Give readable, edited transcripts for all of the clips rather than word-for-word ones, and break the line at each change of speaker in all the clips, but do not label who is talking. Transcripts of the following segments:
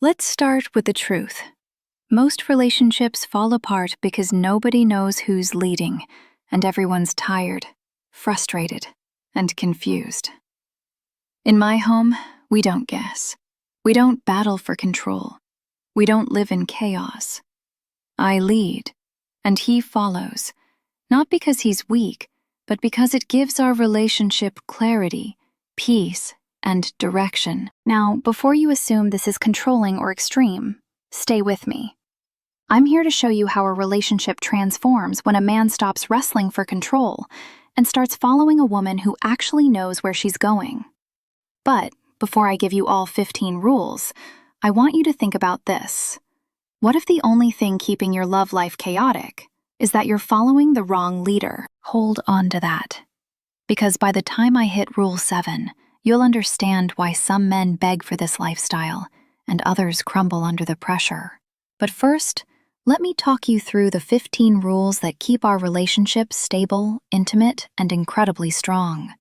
Let's start with the truth. Most relationships fall apart because nobody knows who's leading, and everyone's tired, frustrated, and confused. In my home, we don't guess. We don't battle for control. We don't live in chaos. I lead, and he follows, not because he's weak, but because it gives our relationship clarity, peace, and direction. Now, before you assume this is controlling or extreme, stay with me. I'm here to show you how a relationship transforms when a man stops wrestling for control and starts following a woman who actually knows where she's going. But before I give you all 15 rules, I want you to think about this. What if the only thing keeping your love life chaotic is that you're following the wrong leader? Hold on to that. Because by the time I hit Rule 7, you'll understand why some men beg for this lifestyle and others crumble under the pressure. But first, let me talk you through the 15 rules that keep our relationship stable, intimate, and incredibly strong.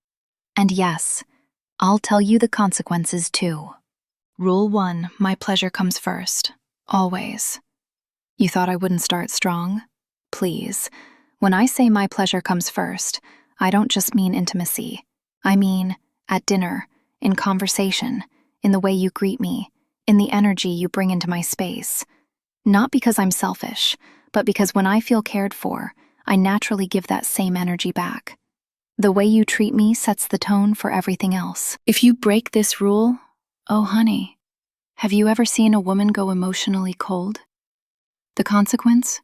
And yes, I'll tell you the consequences too. Rule 1, my pleasure comes first. Always. You thought I wouldn't start strong? Please. When I say my pleasure comes first, I don't just mean intimacy. I mean at dinner, in conversation, in the way you greet me, in the energy you bring into my space. Not because I'm selfish, but because when I feel cared for, I naturally give that same energy back. The way you treat me sets the tone for everything else. If you break this rule, oh honey, have you ever seen a woman go emotionally cold? The consequence?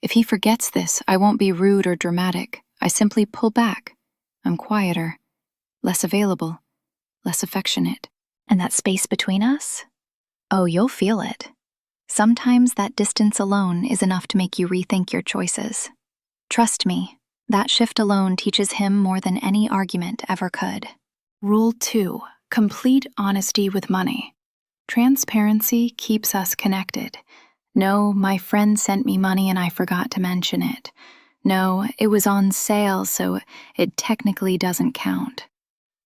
If he forgets this, I won't be rude or dramatic. I simply pull back. I'm quieter, less available, less affectionate. And that space between us? Oh, you'll feel it. Sometimes that distance alone is enough to make you rethink your choices. Trust me, that shift alone teaches him more than any argument ever could. Rule 2, complete honesty with money. Transparency keeps us connected. No, my friend sent me money and I forgot to mention it. No, it was on sale, so it technically doesn't count.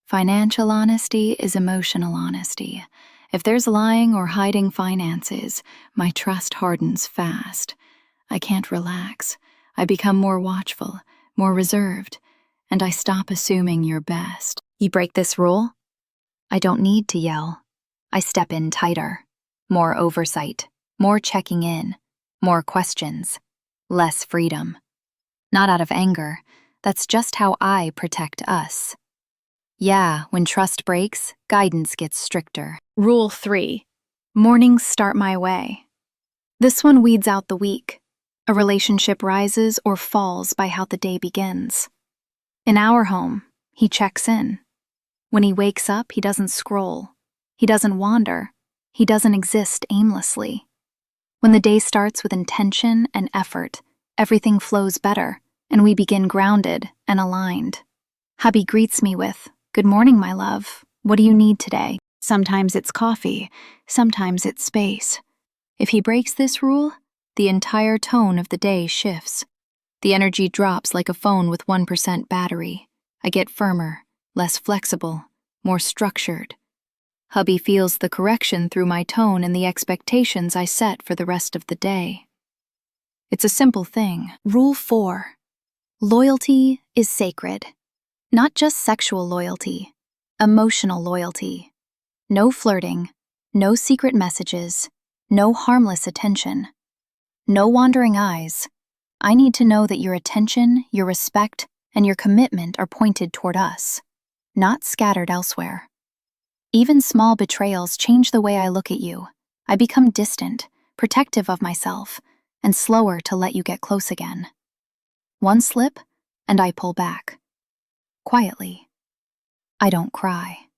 Financial honesty is emotional honesty. If there's lying or hiding finances, my trust hardens fast. I can't relax. I become more watchful, more reserved, and I stop assuming you're best. You break this rule? I don't need to yell. I step in tighter. More oversight, more checking in, more questions, less freedom. Not out of anger, that's just how I protect us. Yeah, when trust breaks, guidance gets stricter. Rule 3, mornings start my way. This one weeds out the weak. A relationship rises or falls by how the day begins. In our home, he checks in. When he wakes up, he doesn't scroll. He doesn't wander. He doesn't exist aimlessly. When the day starts with intention and effort, everything flows better, and we begin grounded and aligned. Hubby greets me with, "Good morning, my love. What do you need today?" Sometimes it's coffee, sometimes it's space. If he breaks this rule, the entire tone of the day shifts. The energy drops like a phone with 1% battery. I get firmer, less flexible, more structured. Hubby feels the correction through my tone and the expectations I set for the rest of the day. It's a simple thing. Rule 4. Loyalty is sacred. Not just sexual loyalty, emotional loyalty. No flirting, no secret messages, no harmless attention. No wandering eyes. I need to know that your attention, your respect, and your commitment are pointed toward us, not scattered elsewhere. Even small betrayals change the way I look at you. I become distant, protective of myself, and slower to let you get close again. One slip, and I pull back. Quietly. I don't cry.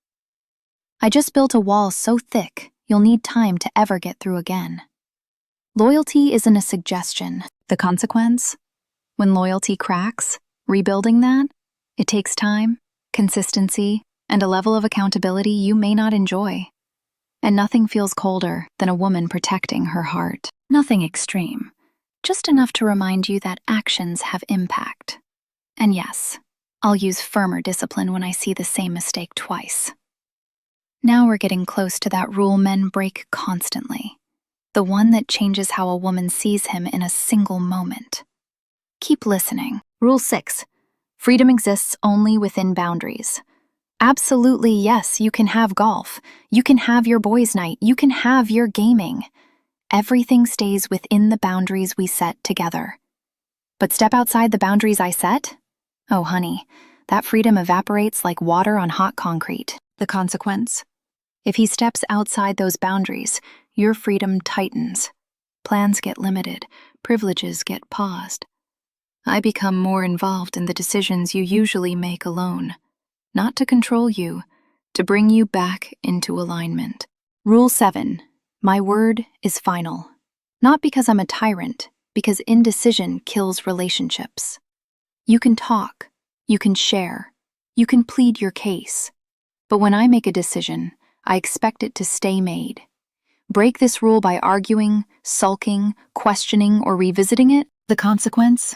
I just built a wall so thick, you'll need time to ever get through again. Loyalty isn't a suggestion. The consequence? When loyalty cracks, rebuilding that, it takes time, consistency, and a level of accountability you may not enjoy. And nothing feels colder than a woman protecting her heart. Nothing extreme, just enough to remind you that actions have impact. And yes, I'll use firmer discipline when I see the same mistake twice. Now we're getting close to that rule men break constantly. the one that changes how a woman sees him in a single moment. Keep listening. Rule 6. Freedom exists only within boundaries. Absolutely, yes, you can have golf. You can have your boys' night. You can have your gaming. Everything stays within the boundaries we set together. But step outside the boundaries I set? Oh, honey, that freedom evaporates like water on hot concrete. The consequence? If he steps outside those boundaries, your freedom tightens. Plans get limited. Privileges get paused. I become more involved in the decisions you usually make alone. Not to control you, to bring you back into alignment. Rule 7. My word is final. Not because I'm a tyrant, because indecision kills relationships. You can talk, you can share, you can plead your case. But when I make a decision, I expect it to stay made. Break this rule by arguing, sulking, questioning, or revisiting it. The consequence?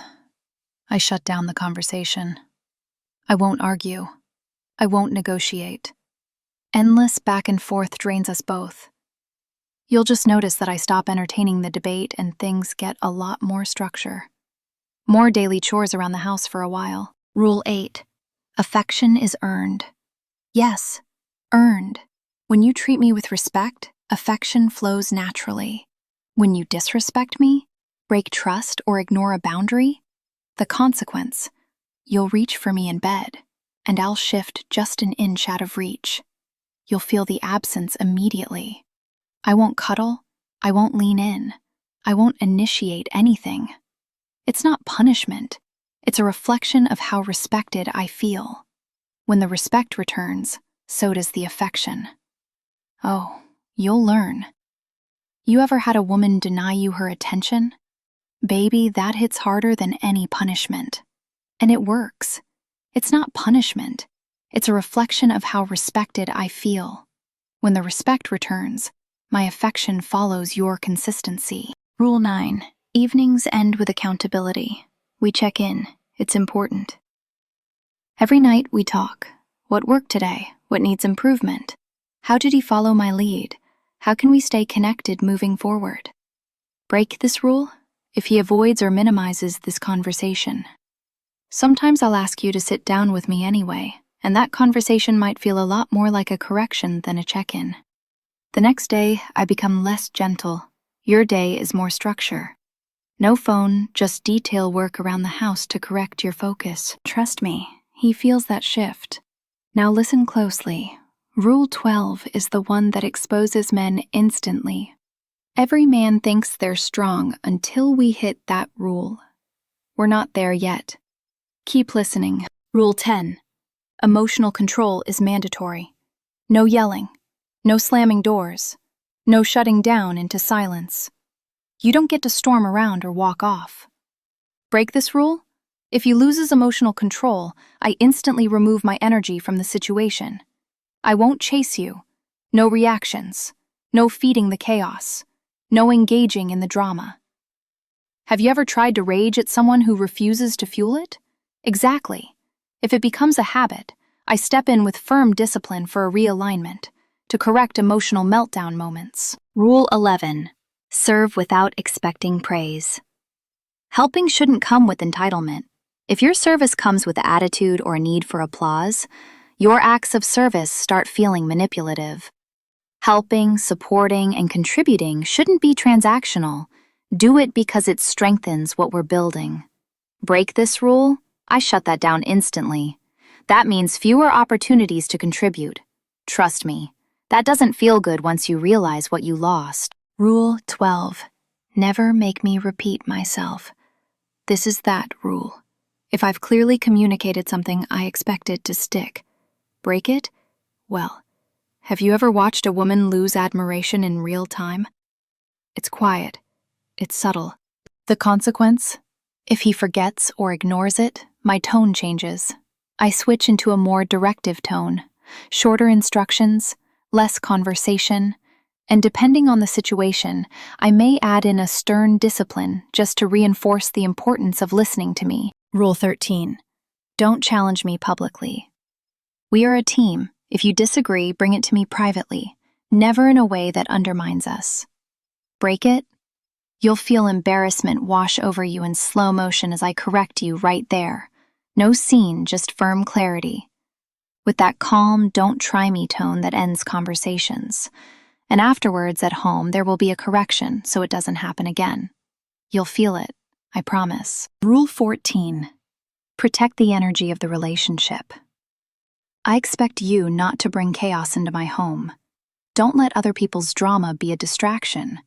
I shut down the conversation. I won't argue. I won't negotiate. Endless back and forth drains us both. You'll just notice that I stop entertaining the debate and things get a lot more structure. More daily chores around the house for a while. Rule 8. Affection is earned. Yes, earned. When you treat me with respect, affection flows naturally. When you disrespect me, break trust, or ignore a boundary, the consequence, you'll reach for me in bed, and I'll shift just an inch out of reach. You'll feel the absence immediately. I won't cuddle, I won't lean in, I won't initiate anything. It's not punishment, it's a reflection of how respected I feel. When the respect returns, so does the affection. Oh, you'll learn. You ever had a woman deny you her attention? Baby, that hits harder than any punishment. And it works. It's not punishment. It's a reflection of how respected I feel. When the respect returns, my affection follows your consistency. Rule 9. Evenings end with accountability. We check in. It's important. Every night we talk. What worked today? What needs improvement? How did he follow my lead? How can we stay connected moving forward? Break this rule if he avoids or minimizes this conversation. Sometimes I'll ask you to sit down with me anyway, and that conversation might feel a lot more like a correction than a check-in. The next day, I become less gentle. Your day is more structure. No phone, just detail work around the house to correct your focus. Trust me, he feels that shift. Now listen closely. Rule 12 is the one that exposes men instantly. Every man thinks they're strong until we hit that rule. We're not there yet. Keep listening. Rule 10. Emotional control is mandatory. No yelling. No slamming doors. No shutting down into silence. You don't get to storm around or walk off. Break this rule? If he loses emotional control, I instantly remove my energy from the situation. I won't chase you. No reactions. No feeding the chaos. No engaging in the drama. Have you ever tried to rage at someone who refuses to fuel it? Exactly. If it becomes a habit, I step in with firm discipline for a realignment, to correct emotional meltdown moments. Rule 11. Serve without expecting praise. Helping shouldn't come with entitlement. If your service comes with attitude or need for applause, your acts of service start feeling manipulative. Helping, supporting, and contributing shouldn't be transactional. Do it because it strengthens what we're building. Break this rule? I shut that down instantly. That means fewer opportunities to contribute. Trust me, that doesn't feel good once you realize what you lost. Rule 12. Never make me repeat myself. This is that rule. If I've clearly communicated something, I expect it to stick. Break it? Well, have you ever watched a woman lose admiration in real time? It's quiet. It's subtle. The consequence? If he forgets or ignores it, my tone changes. I switch into a more directive tone, shorter instructions, less conversation, and depending on the situation, I may add in a stern discipline just to reinforce the importance of listening to me. Rule 13. Don't challenge me publicly. We are a team. If you disagree, bring it to me privately, never in a way that undermines us. Break it? You'll feel embarrassment wash over you in slow motion as I correct you right there. No scene, just firm clarity. With that calm, don't try me tone that ends conversations. And afterwards, at home, there will be a correction so it doesn't happen again. You'll feel it, I promise. Rule 14. Protect the energy of the relationship. I expect you not to bring chaos into my home. Don't let other people's drama be a distraction.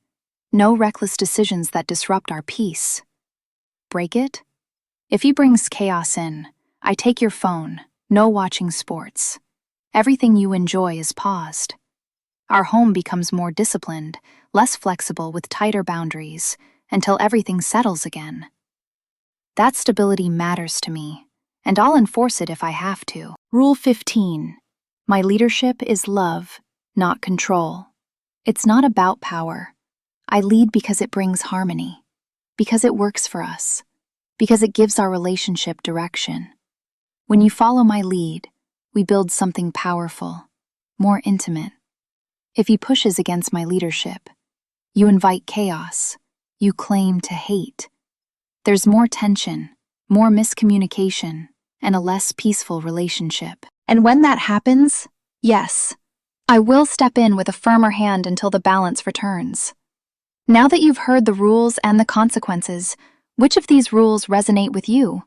No reckless decisions that disrupt our peace. Break it? If he brings chaos in, I take your phone, no watching sports. Everything you enjoy is paused. Our home becomes more disciplined, less flexible with tighter boundaries, until everything settles again. That stability matters to me, and I'll enforce it if I have to. Rule 15. My leadership is love, not control. It's not about power. I lead because it brings harmony, because it works for us, because it gives our relationship direction. When you follow my lead, we build something powerful, more intimate. If he pushes against my leadership, you invite chaos, you claim to hate. There's more tension, more miscommunication, and a less peaceful relationship. And when that happens, yes, I will step in with a firmer hand until the balance returns. Now that you've heard the rules and the consequences, which of these rules resonate with you?